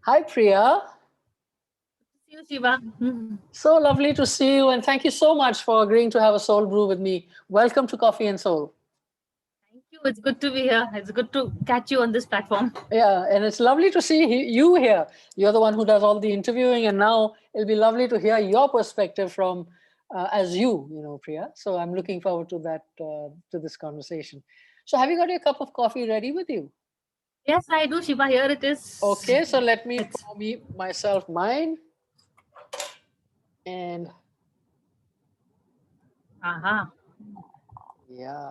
Hi, Priya. See you, Shiva. So lovely to see you, and thank you so much for agreeing to have a soul brew with me. Welcome to Coffee and Soul. Thank you. It's good to be here. It's good to catch you on this platform. Yeah, and it's lovely to see you here. You're the one who does all the interviewing, and now it'll be lovely to hear your perspective from as you, Priya. So I'm looking forward to that to this conversation. So have you got your cup of coffee ready with you? Yes, I do, Shiva. Here it is. Okay, so let me It's pour myself mine, and aha. yeah,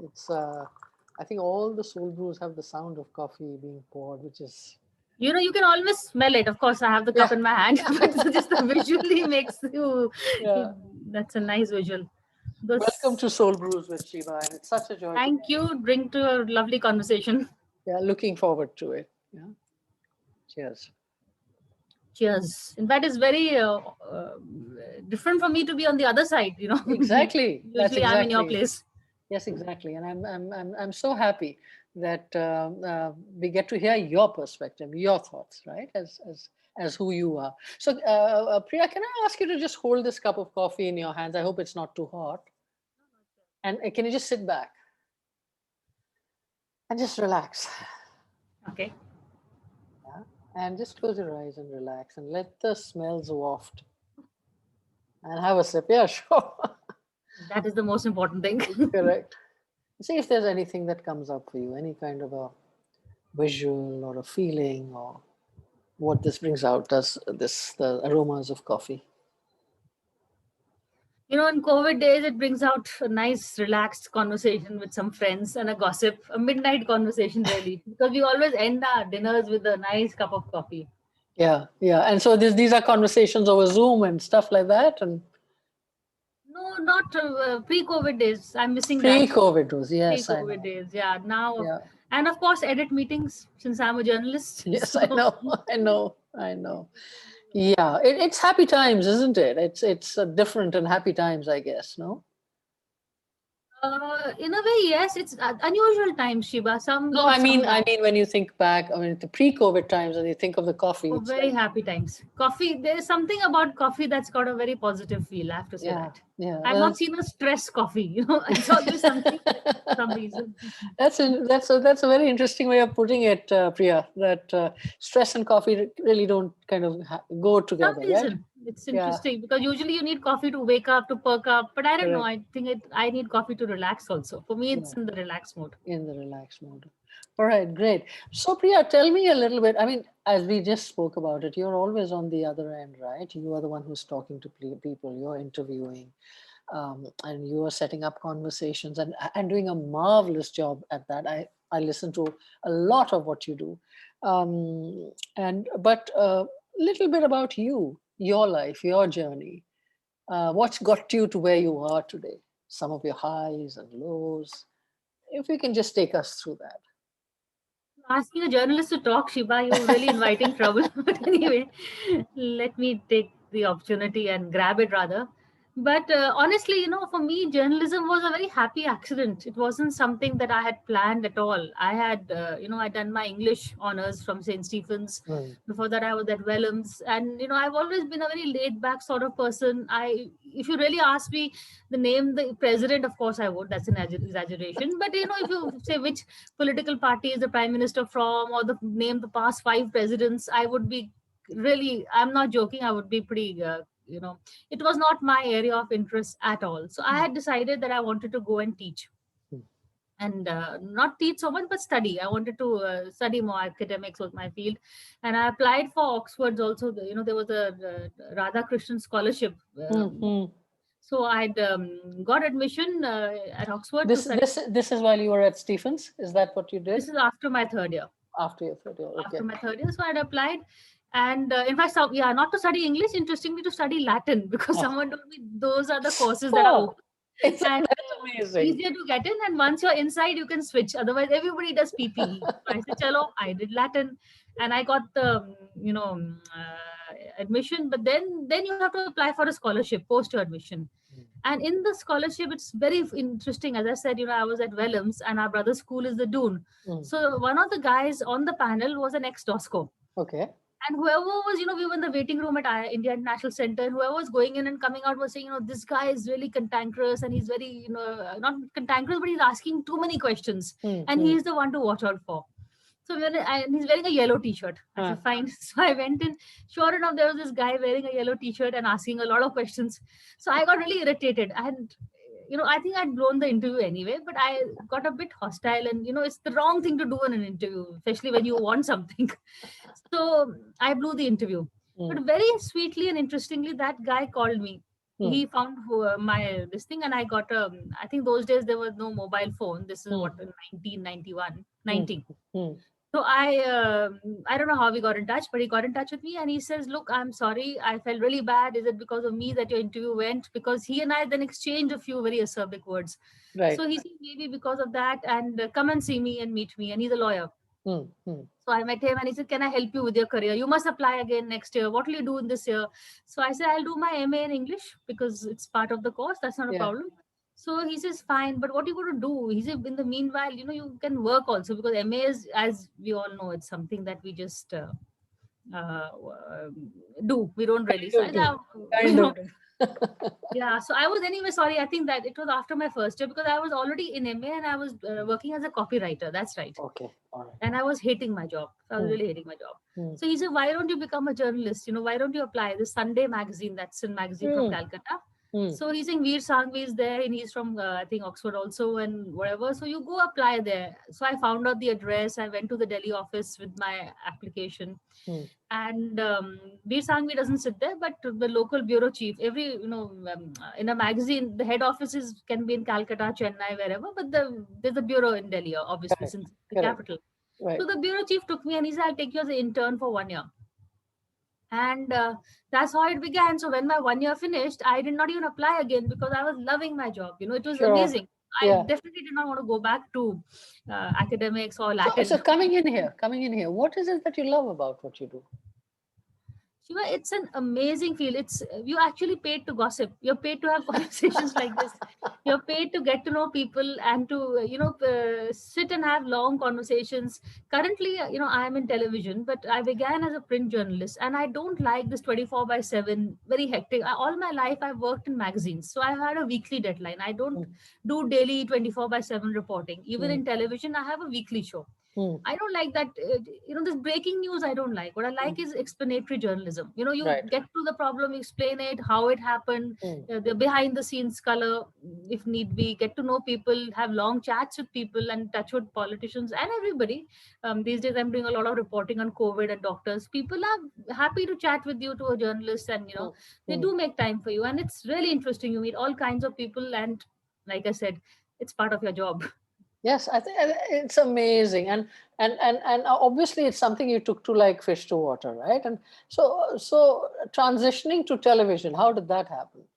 it's. I think all the soul brews have the sound of coffee being poured, which is You can always smell it. Of course, I have the cup yeah, in my hand, but just the visually makes you. yeah. That's a nice visual. Welcome Those. to Soul Brews with Shiva, and it's such a joy to. Thank you. Bring to a lovely conversation. Yeah, looking forward to it. Yeah, cheers. Cheers. In fact, it's very different for me to be on the other side. Exactly. That's Usually I'm in your exactly. place. Yes, exactly. And I'm so happy that we get to hear your perspective, your thoughts, right? As who you are. So, Priya, can I ask you to just hold this cup of coffee in your hands? I hope it's not too hot. And can you just sit back and just relax? Okay. Yeah. And just close your eyes and relax and let the smells waft and have a sip. Yeah, sure. That is the most important thing. Correct. See if there's anything that comes up for you, any kind of a visual or a feeling or what this brings out as the aromas of coffee. In COVID days, it brings out a nice, relaxed conversation with some friends and a gossip, a midnight conversation, really, because we always end our dinners with a nice cup of coffee. Yeah, yeah. And so these are conversations over Zoom and stuff like that. And No, not pre-COVID days. I'm missing that. pre-COVID was, yes, I Pre-COVID know. days, yeah. Now, Yeah. and of course, edit meetings since I'm a journalist. Yes, I So, know. I know. I know. Yeah, it's happy times, isn't it? It's different and happy times, I guess. No. in a way, yes, it's unusual times, Shiba. Some No, good, some I bad. mean, when you think back, I mean, the pre-COVID times, and you think of the coffee, Oh, it's very like, happy times. Coffee, there's something about coffee that's got a very positive feel. I have to say yeah, that. yeah. I've not seen a stress coffee. It's always something for some reason. That's a very interesting way of putting it, Priya. That stress and coffee really don't kind of go Some together, right? reason. It's Yeah, interesting because usually you need coffee to wake up, to perk up. But I don't know. correct. I think I need coffee to relax also. For me, Yeah, it's in the relax mode. in the relaxed mode. All right, great. So, Priya, tell me a little bit. I mean, as we just spoke about it, you're always on the other end, right? You are the one who's talking to people. You're interviewing, and you are setting up conversations and doing a marvelous job at that. I listen to a lot of what you do, and but a little bit about you, your life, your journey. What's got you to where you are today? Some of your highs and lows. If you can just take us through that. Asking a journalist to talk, Shiba, you're really inviting trouble. But anyway, let me take the opportunity and grab it rather. But honestly, for me, journalism was a very happy accident. It wasn't something that I had planned at all. I had, I'd done my English honors from St. Stephen's. Mm, Before that, I was at Wellams. And, I've always been a very laid back sort of person. If you really ask me the name, the president, of course I would. That's an exaggeration. But, if you say which political party is the prime minister from, or the name the past 5 presidents, I would be really, I'm not joking, I would be pretty it was not my area of interest at all. So I mm, had decided that I wanted to go and teach, mm. and not teach so much but study. I wanted to study more. Academics was my field, and I applied for Oxford's also. There was a Radha Krishnan scholarship. Mhm. So I'd got admission at Oxford to This study. this this is while you were at Stephens. Is that what you did This is after my third year. after your third year? After Okay. my third year. So I'd applied. And in fact, yeah, not to study English, interestingly, to study Latin, because Oh, someone told me those are the courses that are oh, open it's and that's amazing. easier to get in. And once you're inside, you can switch. Otherwise, everybody does PPE. So I said, chalo, I did Latin, and I got the admission. But then you have to apply for a scholarship post your admission. And in the scholarship, it's very interesting. As I said, I was at Wellams, and our brother's school is the Doon. Mm, So one of the guys on the panel was an ex-DOSCO. okay. And whoever was, we were in the waiting room at India International Center, and whoever was going in and coming out was saying, this guy is really cantankerous, and he's very, not cantankerous, but he's asking too many questions, and he's the one to watch out for. So and he's wearing a yellow t-shirt. I said, fine. So I went in. Sure enough, there was this guy wearing a yellow t-shirt and asking a lot of questions. So I got really irritated. And, I think I'd blown the interview anyway, but I got a bit hostile. And, it's the wrong thing to do in an interview, especially when you want something. So I blew the interview. But very sweetly and interestingly, that guy called me. He found this thing, and I got I think those days there was no mobile phone. This is what, in 1991, 90. So I don't know how we got in touch, but he got in touch with me, and he says, look, I'm sorry, I felt really bad. Is it because of me that your interview went? Because he and I then exchanged a few very acerbic words. Right. So he said, maybe because of that, and come and see me and meet me. And he's a lawyer. So I met him, and he said, can I help you with your career? You must apply again next year. What will you do in this year? So I said, I'll do my MA in English because it's part of the course. That's not a problem. So he says, fine, but what are you going to do? He said, in the meanwhile, you can work also, because MA is, as we all know, it's something that we just do. We don't really. So yeah. So I was anyway, sorry, I think that it was after my first year, because I was already in MA and I was working as a copywriter. That's right. Okay. All right. And I was hating my job. I was really hating my job. So he said, why don't you become a journalist? Why don't you apply the Sunday magazine? That's a magazine from Calcutta. So he's saying Veer Sanghvi is there, and he's from I think Oxford also, and whatever. So you go apply there. So I found out the address. I went to the Delhi office with my application, and Veer Sanghvi doesn't sit there, but the local bureau chief. Every in a magazine, the head offices can be in Calcutta, Chennai, wherever, but there's a bureau in Delhi, obviously, since the capital. Right. So the bureau chief took me, and he said, I'll take you as an intern for 1 year. And that's how it began. So when my 1 year finished, I did not even apply again, because I was loving my job. It was amazing. I definitely did not want to go back to academics or Latin. So coming in here, what is it that you love about what you do? Shiva, it's an amazing field. You actually paid to gossip. You're paid to have conversations like this. You're paid to get to know people and to sit and have long conversations. Currently, I'm in television, but I began as a print journalist, and I don't like this 24/7, very hectic. All my life I've worked in magazines, so I've had a weekly deadline. I don't do daily 24/7 reporting. Even in television, I have a weekly show. I don't like that, this breaking news. I don't like. What I like is explanatory journalism. You get to the problem, explain it, how it happened, the behind the scenes color, if need be, get to know people, have long chats with people, and touch with politicians and everybody. These days, I'm doing a lot of reporting on COVID and doctors. People are happy to chat with you, to a journalist, and, they do make time for you. And it's really interesting. You meet all kinds of people. And like I said, it's part of your job. Yes, I think it's amazing, and obviously it's something you took to like fish to water, right? And so transitioning to television, how did that happen?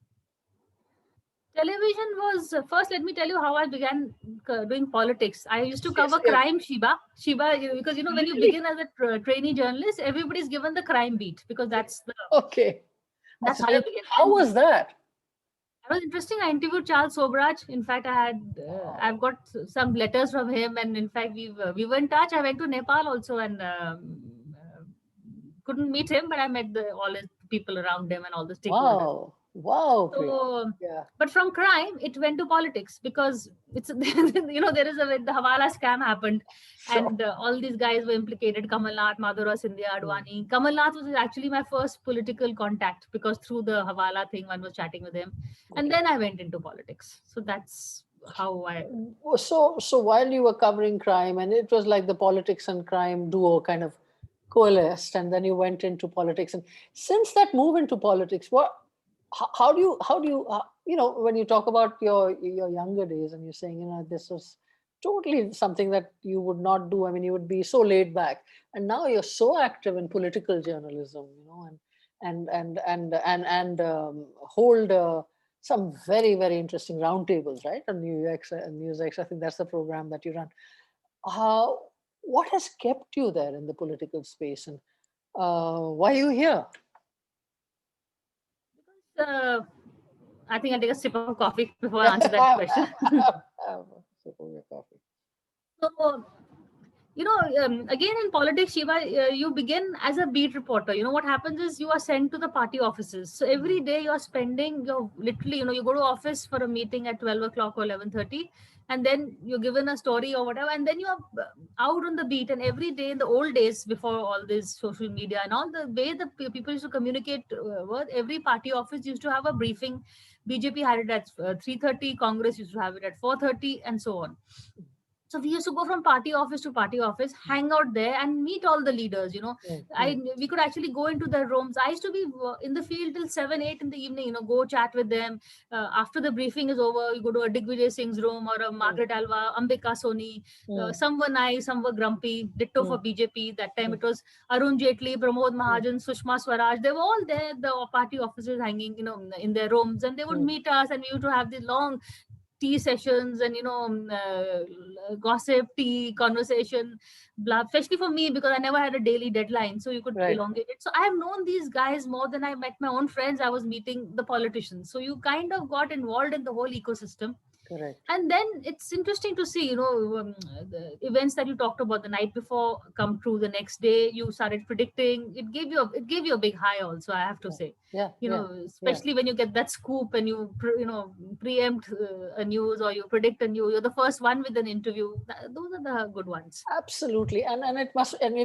Television was first. Let me tell you how I began doing politics. I used to cover crime, Shiba, because when you begin as a trainee journalist, everybody's given the crime beat, because that's the That's how you begin. How was that? It was interesting. I interviewed Charles Sobrach. In fact, I've got some letters from him, and in fact, we were in touch. I went to Nepal also, and couldn't meet him, but I met all his people around him and all the stakeholders. Wow. So, but from crime, it went to politics, because it's there is the Hawala scam happened, and all these guys were implicated. Kamal Nath, Madhura Sindhya, Advani. Kamal Nath was actually my first political contact, because through the Hawala thing, one was chatting with him, and then I went into politics. So that's how I. So while you were covering crime, and it was like the politics and crime duo kind of coalesced, and then you went into politics. And since that move into politics, how do you when you talk about your younger days, and you're saying, this was totally something that you would not do. I mean, you would be so laid back, and now you're so active in political journalism, and hold some very, very interesting roundtables, right, on NewsX. I think that's the program that you run. What has kept you there in the political space, and why are you here? I think I'll take a sip of coffee before I answer that question. Sip of your coffee. So Again in politics, Shiva, you begin as a beat reporter. What happens is you are sent to the party offices. So every day you are spending, you're literally, you go to office for a meeting at 12 o'clock or 11:30, and then you're given a story or whatever, and then you are out on the beat. And every day in the old days, before all this social media and all, the way the people used to communicate, every party office used to have a briefing. BJP had it at 3:30, Congress used to have it at 4:30, and so on. So we used to go from party office, hang out there and meet all the leaders. We could actually go into their rooms. I used to be in the field till 7 8 in the evening, go chat with them. After the briefing is over, you go to a Digvijay Singh's room, or a Margaret Alva, Ambika Soni. Some were nice, some were grumpy. Ditto for BJP. That time it was Arun Jaitley, Pramod Mahajan, Sushma Swaraj. They were all there, the party officers hanging, in their rooms, and they would meet us, and we used to have these long tea sessions and gossip, tea conversation, blah, especially for me because I never had a daily deadline, so you could elongate it. So I have known these guys more than I met my own friends. I was meeting the politicians, so you kind of got involved in the whole ecosystem. Correct. And then it's interesting to see, the events that you talked about the night before come true the next day. You started predicting. It gave you a big high also, I have to say. Especially when you get that scoop and you preempt a news, or you predict a news. You're the first one with an interview. Those are the good ones. Absolutely, and it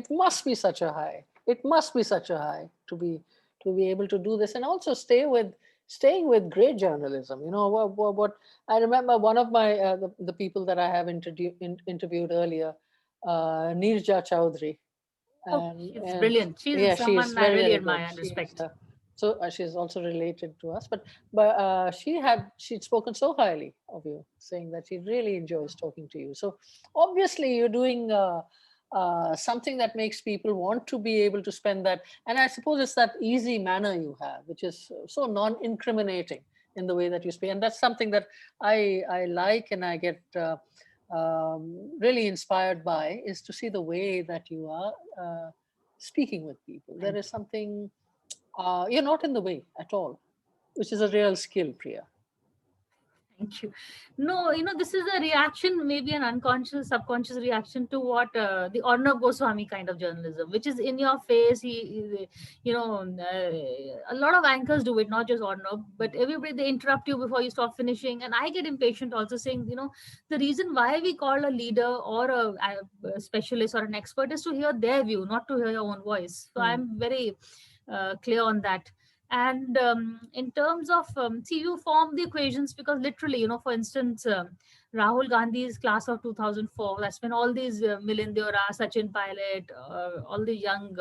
must be such a high. It must be such a high to be able to do this, and also staying with great journalism. What I remember, one of my the people that I have interviewed earlier, Neerja Chowdhury. She's brilliant. She's someone I really admire and respect. She's also related to us, but she'd spoken so highly of you, saying that she really enjoys talking to you. So obviously you're doing something that makes people want to be able to spend that. And I suppose it's that easy manner you have, which is so non-incriminating in the way that you speak. And that's something that I like, and I get really inspired by, is to see the way that you are speaking with people. There is something, you're not in the way at all, which is a real skill, Priya. Thank you. No, this is a reaction, maybe an unconscious, subconscious reaction to what the Arnab Goswami kind of journalism, which is in your face. A lot of anchors do it, not just Arnab, but everybody, they interrupt you before you stop finishing. And I get impatient also, saying, the reason why we call a leader or a specialist or an expert is to hear their view, not to hear your own voice. So I'm very clear on that. And in terms of, see, you form the equations because literally, for instance, Rahul Gandhi's class of 2004, that's when all these Milind Deora, Sachin Pilot, all the young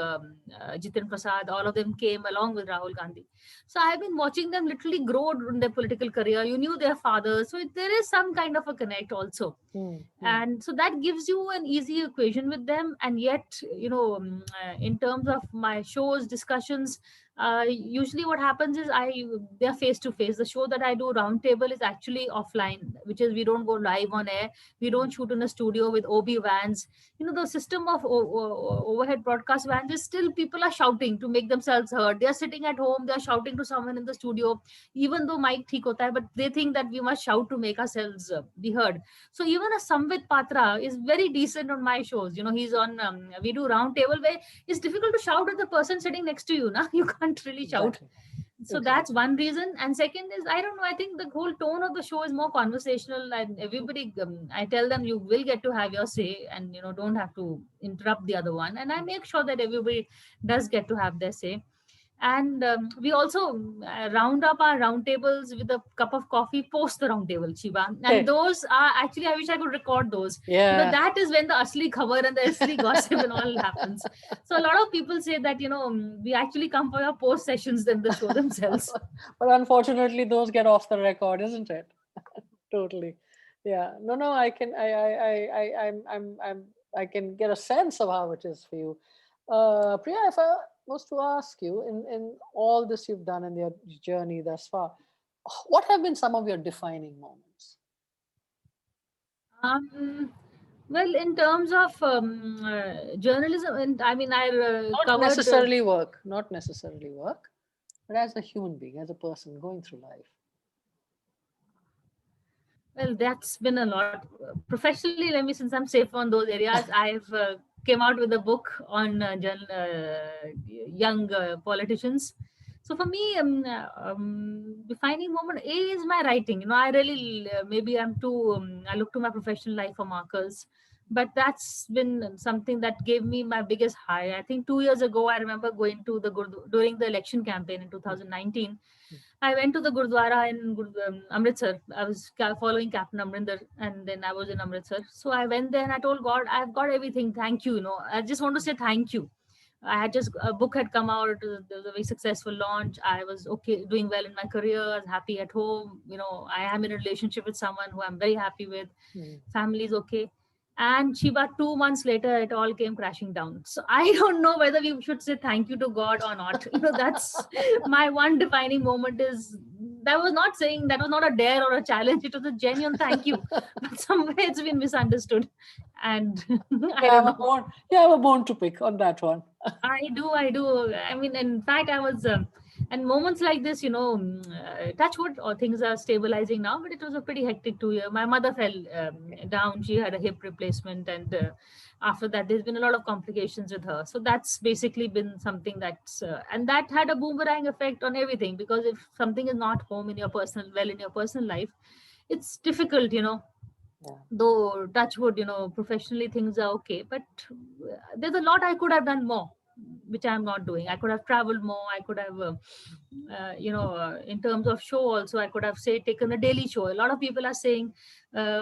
Jitin Prasad, all of them came along with Rahul Gandhi. So I've been watching them literally grow in their political career. You knew their fathers. So there is some kind of a connect also. And so that gives you an easy equation with them. And yet, in terms of my shows, discussions, usually what happens is they're face to face. The show that I do, Roundtable, is actually offline, which is we don't go live on air. We don't shoot in a studio with OB vans. The system of overhead broadcast vans is still, people are shouting to make themselves heard. They're sitting at home, they're shouting to someone in the studio, even though mic theek hota hai, but they think that we must shout to make ourselves be heard. So even a Samvit Patra is very decent on my shows. He's on, we do Roundtable, where it's difficult to shout at the person sitting next to you. You can't really shout. So that's one reason. And second is, I don't know, I think the whole tone of the show is more conversational, and everybody, I tell them you will get to have your say, and don't have to interrupt the other one. And I make sure that everybody does get to have their say. And we also round up our roundtables with a cup of coffee post the roundtable, Shiva. And those are actually, I wish I could record those. Because that is when the asli khabar and the asli gossip and all happens. So a lot of people say that, we actually come for your post sessions than the show themselves. But unfortunately, those get off the record, isn't it? Totally. Yeah. No, I can, I can get a sense of how it is for you. Priya, if I was to ask you, in all this you've done in your journey thus far, what have been some of your defining moments? Well, in terms of journalism, and I mean, I not necessarily work, but as a human being, as a person going through life. Well, that's been a lot. Professionally, let me, since I'm safe on those areas, I've came out with a book on young politicians. So for me, defining moment A is my writing. I really maybe I'm too. I look to my professional life for markers, but that's been something that gave me my biggest high. I think 2 years ago, I remember going to the during the election campaign in 2019. I went to the Gurdwara in Amritsar. I was following Captain Amrinder, and then I was in Amritsar. So I went there and I told God, I've got everything. Thank you. I just want to say thank you. I had just a book had come out. There was a very successful launch. I was okay, doing well in my career. I was happy at home. I am in a relationship with someone who I'm very happy with. Family is okay. And Shiva, 2 months later, it all came crashing down. So I don't know whether we should say thank you to God or not. That's my one defining moment. Is that was not saying, that was not a dare or a challenge. It was a genuine thank you. But somewhere it's been misunderstood. And I don't know. You have a bone to pick on that one. I do. I mean, in fact, I was, and moments like this, touch wood, or things are stabilizing now, but it was a pretty hectic 2 year. My mother fell down. She had a hip replacement. And after that, there's been a lot of complications with her. So that's basically been something and that had a boomerang effect on everything, because if something is not home in your personal life, it's difficult, though touch wood, professionally things are okay, but there's a lot I could have done more, which I'm not doing. I could have traveled more. I could have in terms of show also, I could have taken a daily show. A lot of people are saying,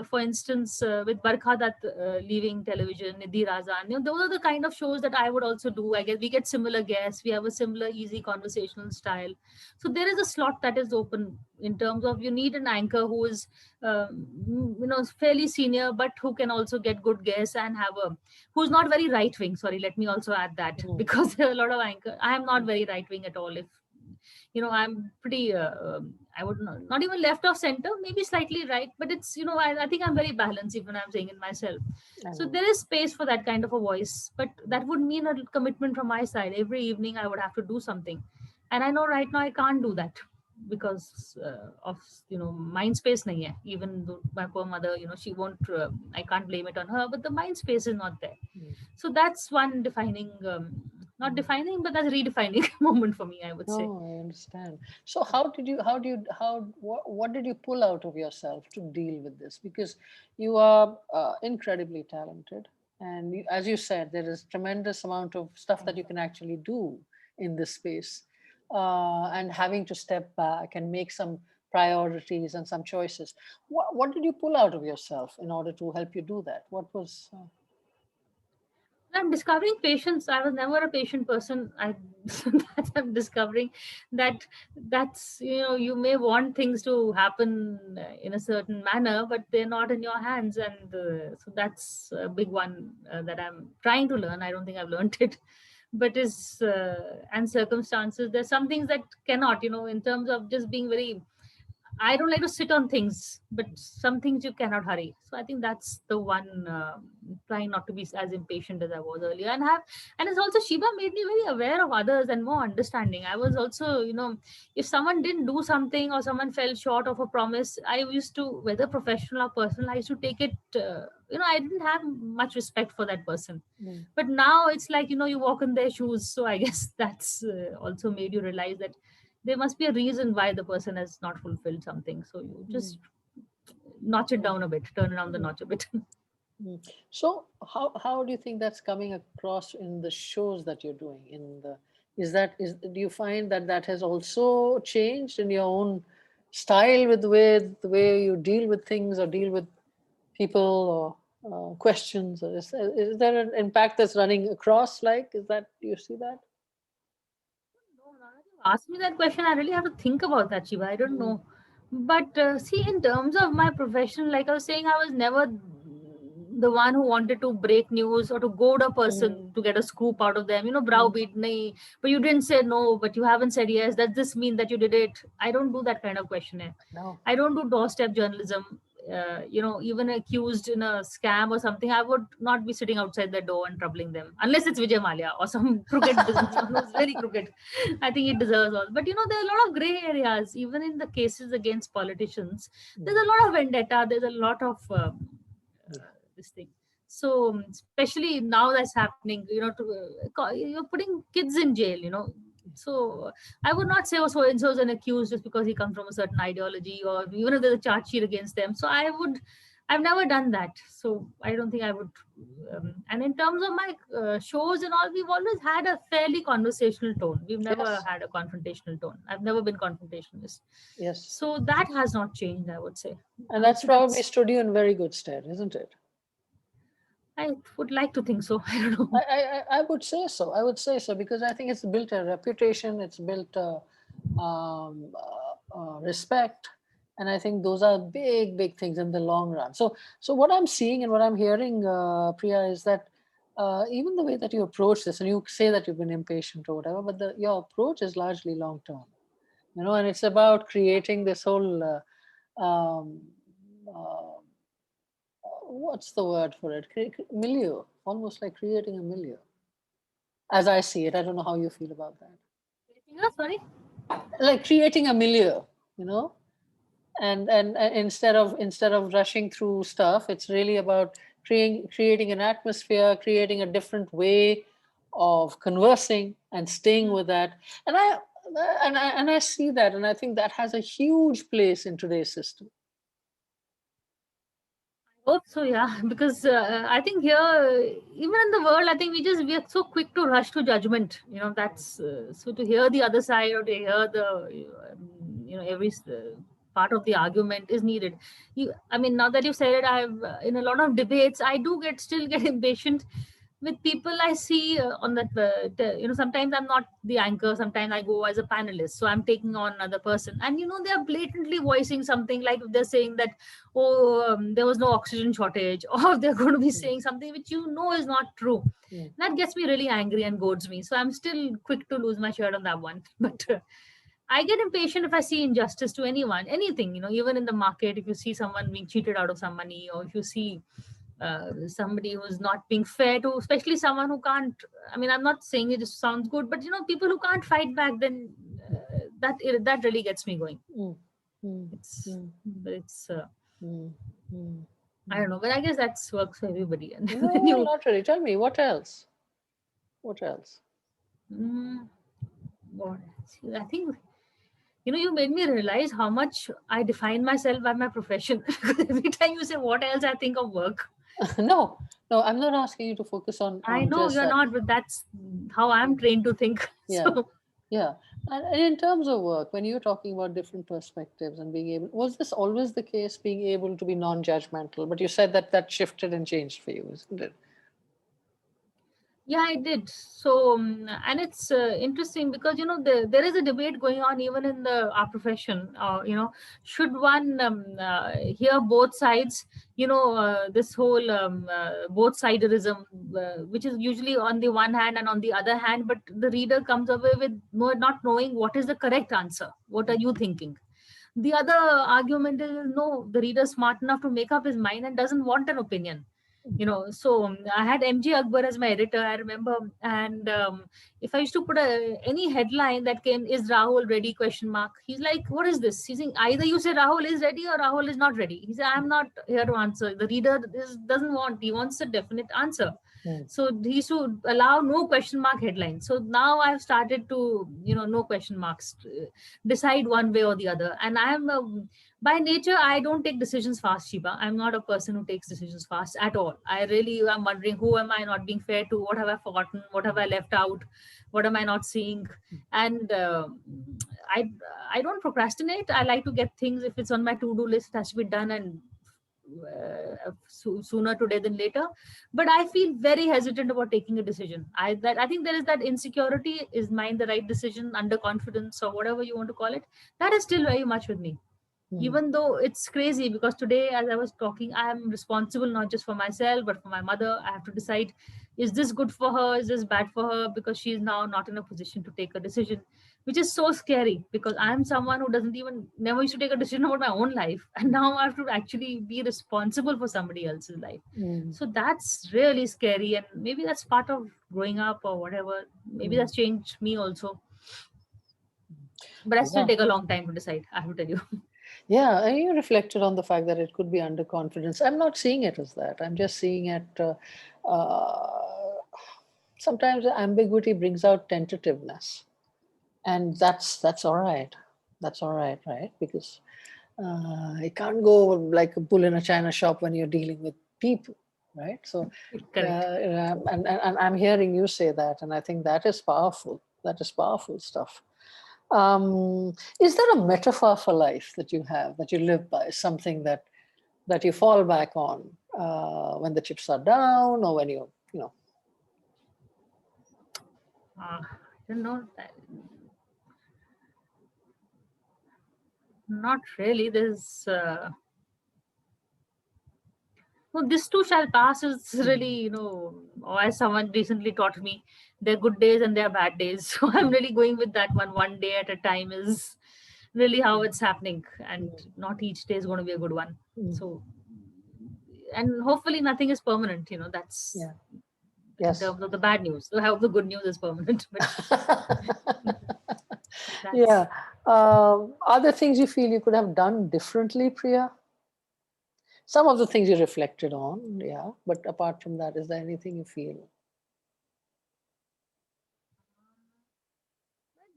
for instance, with Barkha Dutt leaving television, Nidhi Razan, those are the kind of shows that I would also do. I guess we get similar guests, we have a similar easy conversational style. So there is a slot that is open, in terms of you need an anchor who is fairly senior, but who can also get good guests, and who's not very right wing. Sorry, let me also add that, because there are a lot of anchor. I am not very right wing at all. If I'm pretty, I would not even left or center, maybe slightly right, but it's, I think I'm very balanced, even I'm saying it myself. So there is space for that kind of a voice, but that would mean a commitment from my side. Every evening I would have to do something. And I know right now I can't do that, because of mind space nahi hai. Even though my poor mother, she won't, I can't blame it on her, but the mind space is not there. So that's one defining, not defining, but that's redefining moment for me, I would say. I understand. So what did you pull out of yourself to deal with this? Because you are incredibly talented, and as you said, there is tremendous amount of stuff that you can actually do in this space, and having to step back and make some priorities and some choices. What did you pull out of yourself in order to help you do that? What was I'm discovering patience. I was never a patient person. I'm discovering that's you may want things to happen in a certain manner, but they're not in your hands, and so that's a big one that I'm trying to learn. I don't think I've learned it, but is and circumstances. There's some things that cannot, in terms of just being very. I don't like to sit on things, but some things you cannot hurry. So I think that's the one, trying not to be as impatient as I was earlier, and it's also, Shiva made me very aware of others and more understanding. I was also, if someone didn't do something or someone fell short of a promise, I used to, whether professional or personal, I used to take it, I didn't have much respect for that person. But now it's like, you walk in their shoes. So I guess that's also made you realize that there must be a reason why the person has not fulfilled something. So you just notch it down a bit, turn around the notch a bit. So how do you think that's coming across in the shows that you're doing? Do you find that has also changed in your own style, with the way you deal with things or deal with people, or questions? Or is there an impact that's running across? Do you see that? Ask me that question, I really have to think about that, Shiva. I don't know. But see, in terms of my profession, like I was saying, I was never the one who wanted to break news or to goad a person to get a scoop out of them. Browbeat, nahi, but you didn't say no, but you haven't said yes. Does this mean that you did it? I don't do that kind of questionnaire. No. I don't do doorstep journalism. even accused in a scam or something, I would not be sitting outside the door and troubling them, unless it's Vijay Mallya or some crooked businessman who's very crooked. I think he deserves all. But there are a lot of gray areas, even in the cases against politicians. There's a lot of vendetta. There's a lot of this thing. So especially now that's happening, you're putting kids in jail. So I would not say, oh, so and so is an accused just because he comes from a certain ideology, or even if there's a charge sheet against them. So I've never done that. So I don't think I would. And in terms of my shows and all, we've always had a fairly conversational tone. We've never Yes. had a confrontational tone. I've never been confrontationalist. Yes. So that has not changed, I would say. And that's probably stood you in very good stead, isn't it? I would like to think so. I don't know. I would say so. I would say so, because I think it's built a reputation, it's built respect, and I think those are big, big things in the long run. So what I'm seeing and what I'm hearing, Priya, is that even the way that you approach this, and you say that you've been impatient or whatever, but your approach is largely long term, and it's about creating this whole. Um, uh, what's the word for it? Milieu, almost like creating a milieu. As I see it, I don't know how you feel about that. Sorry. Like creating a milieu, and instead of rushing through stuff, it's really about creating an atmosphere, creating a different way of conversing and staying with that. And I see that, and I think that has a huge place in today's system. Hope so, yeah. Because I think here, even in the world, I think we are so quick to rush to judgment. That's so to hear the other side, or to hear the every part of the argument is needed. I mean, now that you said it, I've in a lot of debates, I do still get impatient with people I see on that. Sometimes I'm not the anchor. Sometimes I go as a panelist, so I'm taking on another person, and they're blatantly voicing something, like if they're saying that, oh, there was no oxygen shortage, or they're going to be saying something which is not true. That gets me really angry and goads me. So I'm still quick to lose my shirt on that one. But I get impatient if I see injustice to anyone, anything. Even in the market, if you see someone being cheated out of some money, or if you see somebody who's not being fair to, especially someone who can't. I mean, I'm not saying it just sounds good, but people who can't fight back, then that really gets me going. It's I don't know, but I guess that works for everybody. And No, not really. Tell me, what else? What else? I think you made me realize how much I define myself by my profession. Every time you say what else, I think of work. No, I'm not asking you to focus on. I know you're not, but that's how I'm trained to think. Yeah, yeah. And in terms of work, when you're talking about different perspectives and being able, was this always the case, being able to be non-judgmental? But you said that shifted and changed for you, isn't it? Yeah, I did. So, and it's interesting because there is a debate going on even in our profession. Should one hear both sides? This whole both siderism, which is usually on the one hand and on the other hand, but the reader comes away with not knowing what is the correct answer. What are you thinking? The other argument is, no, the reader is smart enough to make up his mind and doesn't want an opinion. So I had MG Akbar as my editor, I remember. And if I used to put any headline that came, is Rahul ready, ? He's like, what is this? He's saying, either you say Rahul is ready or Rahul is not ready. He said, I'm not here to answer. The reader he wants a definite answer. So he used to allow no ? headline. So now I've started to, no question marks, decide one way or the other. And I'm by nature, I don't take decisions fast, Shiba. I'm not a person who takes decisions fast at all. I really am wondering, who am I not being fair to? What have I forgotten? What have I left out? What am I not seeing? And I don't procrastinate. I like to get things, if it's on my to-do list, it has to be done, and sooner today than later. But I feel very hesitant about taking a decision. I think there is that insecurity. Is mine the right decision? Underconfidence, or whatever you want to call it, that is still very much with me. Even though it's crazy, because today, as I was talking, I am responsible not just for myself, but for my mother. I have to decide, is this good for her? Is this bad for her? Because she is now not in a position to take a decision. which is so scary because I'm someone who doesn't even never used to take a decision about my own life, and now I have to actually be responsible for somebody else's life. So that's really scary, and maybe that's part of growing up or whatever. Maybe that's changed me also, but I still Yeah. take a long time to decide, I have to tell you. Yeah, and you reflected on the fact that it could be underconfidence. I'm not seeing it as that. I'm just seeing it. Sometimes ambiguity brings out tentativeness, and that's all right. That's all right, right? Because you can't go like a bull in a china shop when you're dealing with people, right? So, Correct. and I'm hearing you say that, and I think that is powerful. That is powerful stuff. Is there a metaphor for life that you have, that you live by, something that you fall back on when the chips are down, or when you know? I don't know. Not really. There's no, this too shall pass is really, or as someone recently taught me, there are good days and there are bad days. So I'm really going with that one day at a time is really how it's happening. And not each day is going to be a good one. So, and hopefully nothing is permanent, that's Yeah. in Yes. terms of the bad news. I hope the good news is permanent, but Yeah. that's Are there things you feel you could have done differently, Priya? Some of the things you reflected on, yeah. But apart from that, is there anything you feel?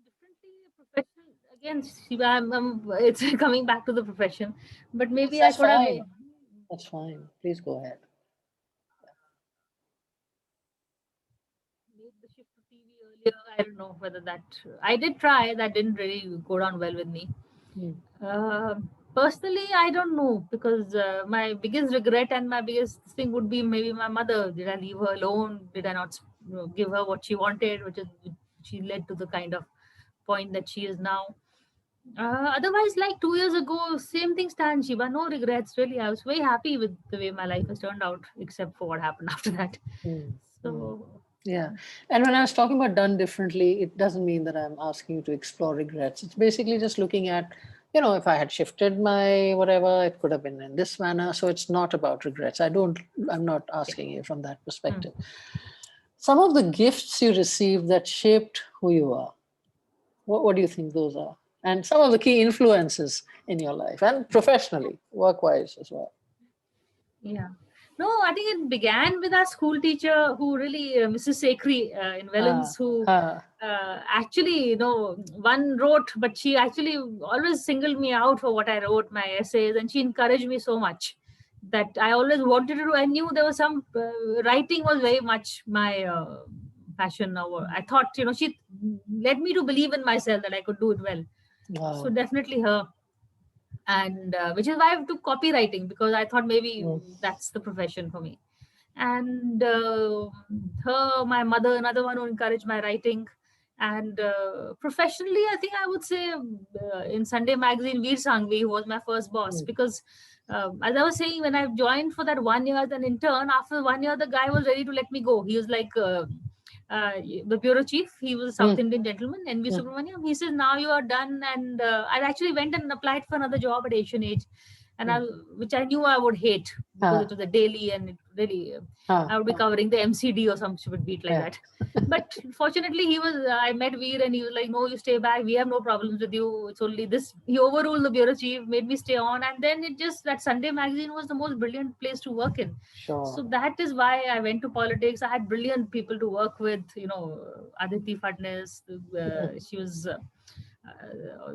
differently profession again. Shiva, it's coming back to the profession, but Yes, maybe I that's could have fine. made That's fine. Please go ahead. the shift to TV earlier. I don't know whether that I did try. That didn't really go down well with me. Mm. Uh, Personally, I don't know because my biggest regret and my biggest thing would be maybe my mother. Did I leave her alone? Did I not give her what she wanted, which is she led to the kind of point that she is now. Otherwise, like 2 years ago, same thing stands, Shiva. No regrets, really. I was very happy with the way my life has turned out, except for what happened after that. Mm. Mm. So, Yeah. And when I was talking about done differently, it doesn't mean that I'm asking you to explore regrets. It's basically just looking at, if I had shifted my whatever, it could have been in this manner. So it's not about regrets. I'm not yeah. asking you from that Hmm. perspective. Some of the gifts you received that shaped who you are, what do you think those are? And some of the key influences in your life and professionally, work-wise as well. Yeah. No, I think it began with our school teacher who really, Mrs. Sekri in Ah, Wellens, who ah, actually, one wrote, but she actually always singled me out for what I wrote, my essays, and she encouraged me so much that I always wanted to do. I knew there was some writing was very much my passion. Or I thought, she led me to believe in myself that I could do it well. So wow. definitely her, and which is why I took copywriting because I thought maybe Mm, that's the profession for me. And her, my mother, another one who encouraged my writing. And professionally, I think I would say in Sunday Magazine, Veer Sangvi, who was my first boss, mm, because as I was saying, when I joined for that 1 year as an intern, after 1 year, the guy was ready to let me go. He was like, uh, the bureau chief, he was a South mm, Indian gentleman, NV mm. Subramaniam. He says, now you are done. And I actually went and applied for another job at Asian Age, and Mm. which I knew I would hate because it Ah, was a daily and it really, I ah, would be ah, covering the MCD or some stupid beat like yeah. that. But fortunately, I met Veer and he was like, no, you stay back. We have no problems with you. It's only this. He overruled the bureau chief, made me stay on. And then that Sunday Magazine was the most brilliant place to work in. So Sure. that is why I went to politics. I had brilliant people to work with, Aditi Fadnis. She was.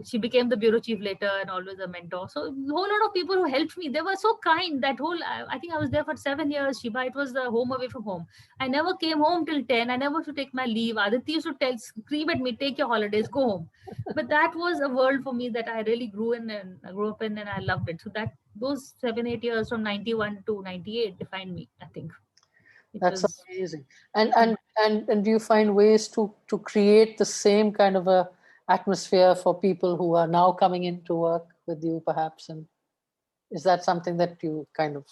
She became the bureau chief later and always a mentor. So a whole lot of people who helped me. They were so kind. That whole, I think I was there for 7 years. Shiba, it was the home away from home. I never came home till 10. I never used to take my leave. Aditi used to scream at me, take your holidays, go home. But that was a world for me that I really grew in and I grew up in, and I loved it. So that those 7, 8 years from 91 to 98 defined me. I think it That's was. amazing. And do you find ways to create the same kind of a atmosphere for people who are now coming in to work with you, perhaps? And is that something that you kind of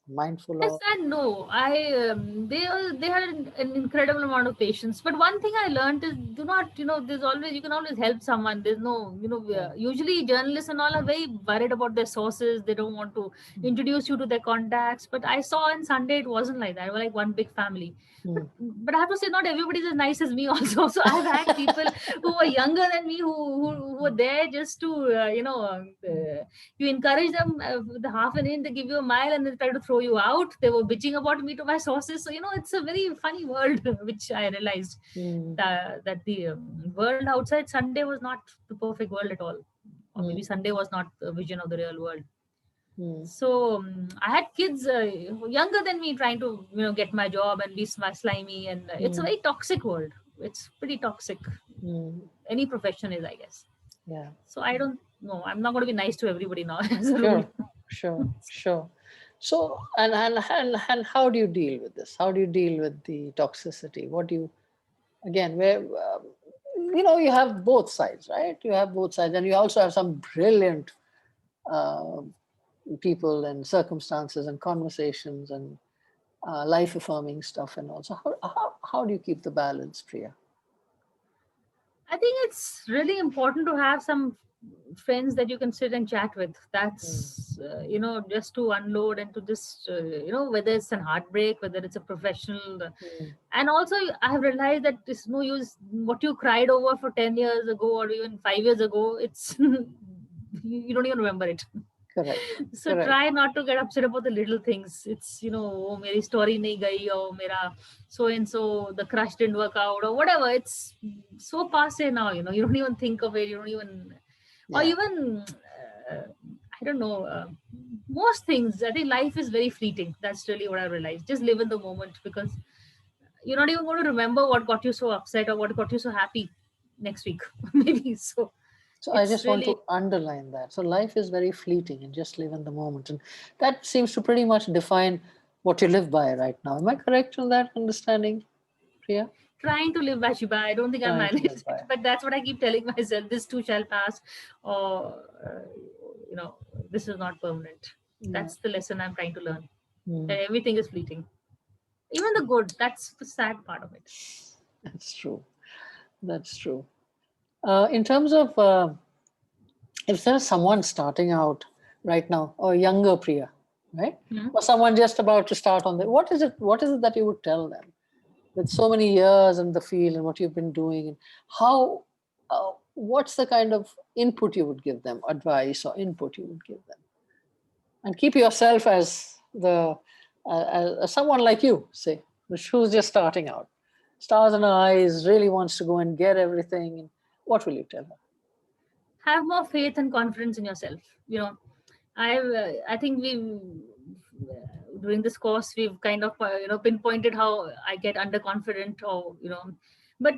mindful Yes of? and no. They had an incredible amount of patience. But one thing I learned is, do not, there's always, you can always help someone. There's no, Yeah. usually journalists and all are very worried about their sources. They don't want to Mm. introduce you to their contacts. But I saw on Sunday it wasn't like that. We're like one big family. But Mm. but I have to say, not everybody's as nice as me also. So I've had people who were younger than me who were there just to you encourage them with the half an inch, they give you a mile and they try to throw you out. They were bitching about me to my sources. So, it's a very funny world, which I realized Mm. that the world outside Sunday was not the perfect world at all. Or maybe Mm. Sunday was not the vision of the real world. Mm. So I had kids younger than me trying to, get my job and be slimy. And it's a Mm. very toxic world. It's pretty toxic. Mm. Any profession is, I guess. Yeah. So I don't know. I'm not going to be nice to everybody now as a rule. Sure. Sure. Sure. So, and how do you deal with this? How do you deal with the toxicity? What do you, again, where, you have both sides, right? You have both sides, and you also have some brilliant uh, people and circumstances and conversations and life affirming stuff and also how do you keep the balance, Priya? I think it's really important to have some friends that you can sit and chat with. Mm. That's, just to unload and to just, whether it's an heartbreak, whether it's a professional. Mm. And also, I have realized that it's no use what you cried over for 10 years ago or even 5 years ago. It's, you don't even remember it. Correct. So Correct. try not to get upset about the little things. It's, oh, my story nahi gayi, or mera so and so, the crush didn't work out, or whatever. It's so passe now, you don't even think of it. You don't even, or Yeah. even I don't know, most things. I think life is very fleeting. That's really what I realized. Just live in the moment, because you're not even going to remember what got you so upset or what got you so happy next week. Maybe. So So I it's just want really, to underline that. So life is very fleeting and just live in the moment. And that seems to pretty much define what you live by right now. Am I correct in that understanding, Priya? trying to live by Shiba. I don't think I Trying to live managed it, by. but that's what I keep telling myself. This too shall pass, or you know, this is not permanent. Yeah. That's the lesson I'm trying to learn. Mm. That everything is fleeting, even the good. That's the sad part of it. That's true. That's true. In terms of if there's someone starting out right now, or younger Priya, right? Hmm. Or someone just about to start on the, what is it that you would tell them with so many years in the field and what you've been doing, and how, what's the kind of input you would give them, advice or input you would give them? And keep yourself as the, as someone like you, say, who's just starting out, stars in her eyes, really wants to go and get everything. And what will you tell her? Have more faith and confidence in yourself. I think we during this course we've kind of pinpointed how I get underconfident, or but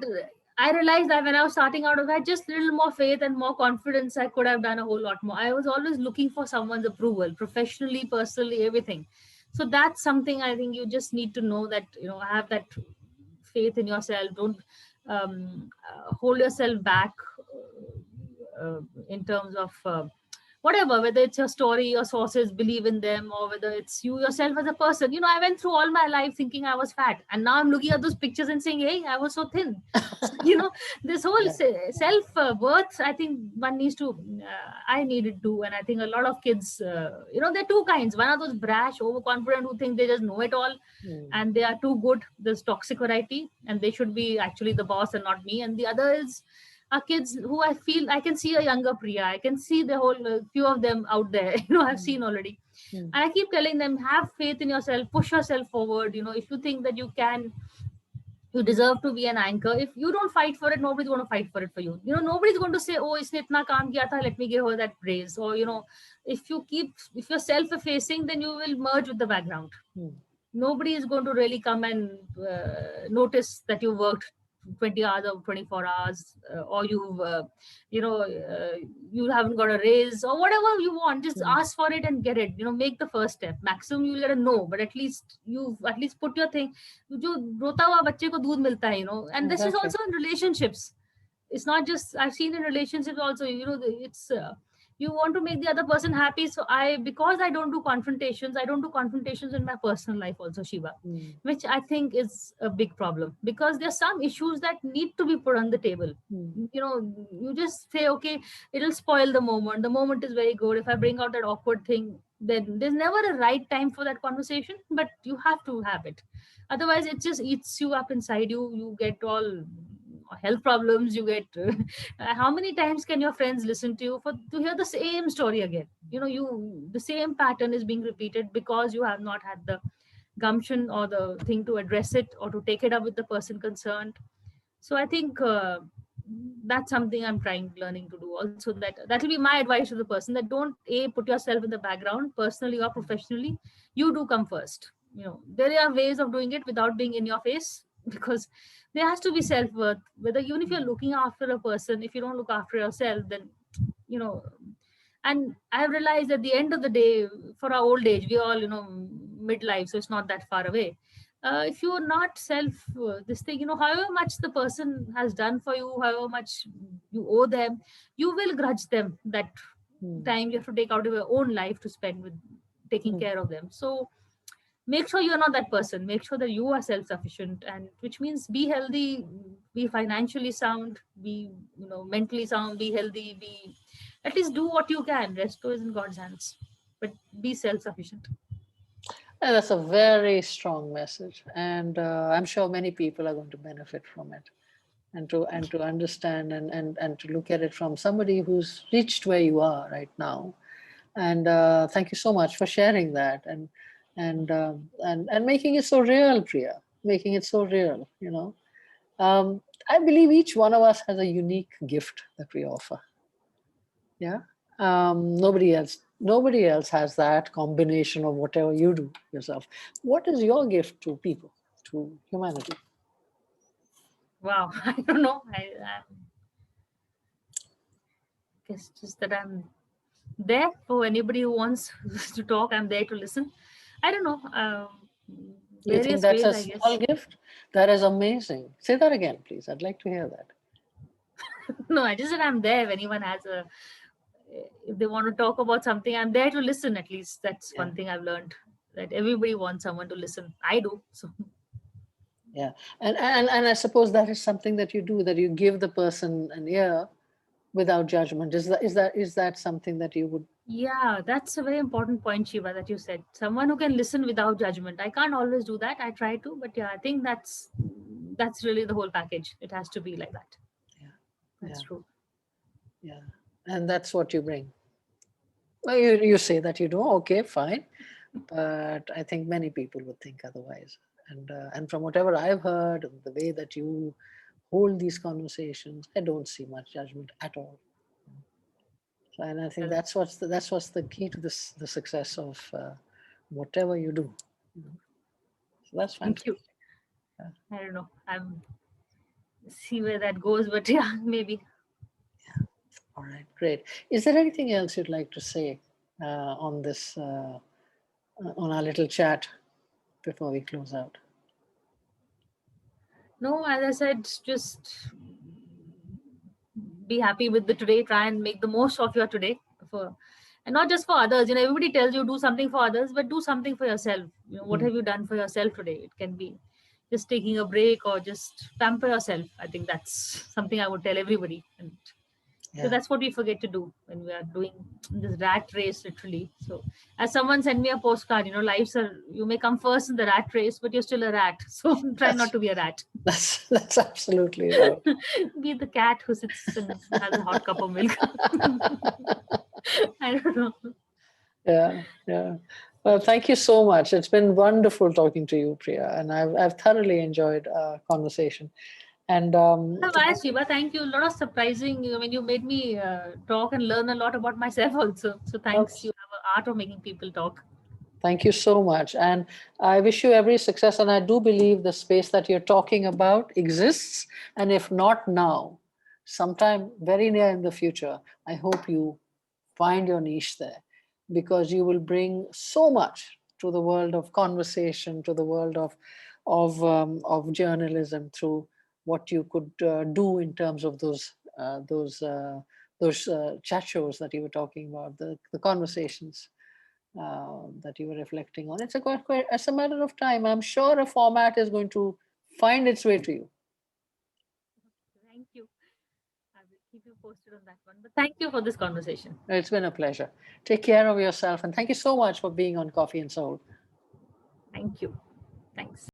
I realized that when I was starting out, if I had just a little more faith and more confidence, I could have done a whole lot more. I was always looking for someone's approval, professionally, personally, everything. So that's something I think you just need to know, that have that faith in yourself. Don't hold yourself back in terms of whatever, whether it's your story, your sources, believe in them, or whether it's you yourself as a person. I went through all my life thinking I was fat, and now I'm looking at those pictures and saying, hey, I was so thin. So, this whole Yeah. self worth, I think one needs to, I needed to. And I think a lot of kids, there are two kinds. One are those brash, overconfident who think they just know it all, Mm. and they are too good. There's toxic variety, and they should be actually the boss and not me. And the other is are kids who I feel I can see a younger Priya. I can see the whole few of them out there. I've Mm. seen already. Mm. And I keep telling them, have faith in yourself, push yourself forward. If you think that you can, you deserve to be an anchor. If you don't fight for it, nobody's going to fight for it for you. Nobody's going to say, oh, isne itna kaam kiya tha, let me give her that praise. Or, if you're self-effacing, then you will merge with the background. Mm. Nobody is going to really come and notice that you worked 20 hours or 24 hours, or you haven't got a raise or whatever you want. Just Mm. ask for it and get it. Make the first step. Maximum you'll get a no, but at least you've at least put your thing. जो रोता हुआ बच्चे को दूध मिलता है, and this is Exactly. also in relationships. It's not just, I've seen in relationships also, it's You want to make the other person happy. So because I don't do confrontations, I don't do confrontations in my personal life also, Shiva, Mm, which I think is a big problem, because there's some issues that need to be put on the table. mm, You just say, okay, it'll spoil the moment. The moment is very good. If I bring out that awkward thing, then there's never a right time for that conversation, but you have to have it. Otherwise, it just eats you up inside you. You get all health problems. You get how many times can your friends listen to you for to hear the same story again? The same pattern is being repeated because you have not had the gumption or the thing to address it or to take it up with the person concerned. So I think that's something I'm trying learning to do also. That will be my advice to the person, that don't put yourself in the background personally or professionally. You do come first. There are ways of doing it without being in your face, because there has to be self-worth. Whether even if you're looking after a person, if you don't look after yourself, then you know and I've realized at the end of the day, for our old age, we all midlife, so it's not that far away. If you're not this thing, however much the person has done for you, however much you owe them, you will grudge them that mm, time you have to take out of your own life to spend with taking mm. care of them. So make sure you're not that person. Make sure that you are self-sufficient, and which means be healthy, be financially sound, be mentally sound, be healthy, be at least do what you can. Rest is in God's hands, but be self-sufficient. And that's a very strong message, and I'm sure many people are going to benefit from it, and to understand and to look at it from somebody who's reached where you are right now. And thank you so much for sharing that, and making it so real, Priya, making it so real. I believe each one of us has a unique gift that we offer. Yeah. Nobody else has that combination of whatever you do yourself. What is your gift to people, to humanity? Wow, I don't know. I guess just that I'm there for anybody who wants to talk. I'm there to listen. I don't know. You think Various that's ways, a I small guess. gift? That is amazing. Say that again, please. I'd like to hear that. No, I just said I'm there if anyone has a if they want to talk about something, I'm there to listen. At least that's Yeah, one thing I've learned, that everybody wants someone to listen. I do. So yeah. And I suppose that is something that you do, that you give the person an ear without judgment. Is that something that you would? yeah, that's a very important point, Shiva, that you said. Someone who can listen without judgment. I can't always do that. I try to, but yeah, I think that's really the whole package. It has to be like that. Yeah, That's yeah, true. yeah. And that's what you bring. Well, you say that you do. Okay, fine. But I think many people would think otherwise. And from whatever I've heard, and the way that you hold these conversations, I don't see much judgment at all. So, and I think Well, that's what's the key to the success of whatever you do. you know. So that's thank you. fantastic. Yeah. I don't know. I'm see where that goes, but yeah, maybe. All right, great. Is there anything else you'd like to say on this on our little chat before we close out? No, as I said, just be happy with the today. Try and make the most of your today, for and not just for others. Everybody tells you do something for others, but do something for yourself. What Mm, have you done for yourself today? It can be just taking a break or just pamper yourself. I think that's something I would tell everybody. And so yeah. that's what we forget to do when we are doing this rat race, literally. So, as someone sent me a postcard, life's you may come first in the rat race, but you're still a rat. So try not That's to be a rat. that's absolutely right. Be the cat who sits and has a hot cup of milk. I don't know. Yeah, yeah. Well, thank you so much. It's been wonderful talking to you, Priya, and I've thoroughly enjoyed our conversation. And Otherwise, Shiva, thank you. A lot of surprising. You made me talk and learn a lot about myself also. So okay, thanks. You have an art of making people talk. thank you so much. And I wish you every success. And I do believe the space that you're talking about exists. And if not now, sometime very near in the future, I hope you find your niche there, because you will bring so much to the world of conversation, to the world of journalism, through what you could do in terms of those those chat shows that you were talking about, the conversations that you were reflecting on. It's a matter of time. I'm sure a format is going to find its way to you. Thank you. I will keep you posted on that one. But thank you for this conversation. It's been a pleasure. Take care of yourself, and thank you so much for being on Coffee and Soul. Thank you. Thanks.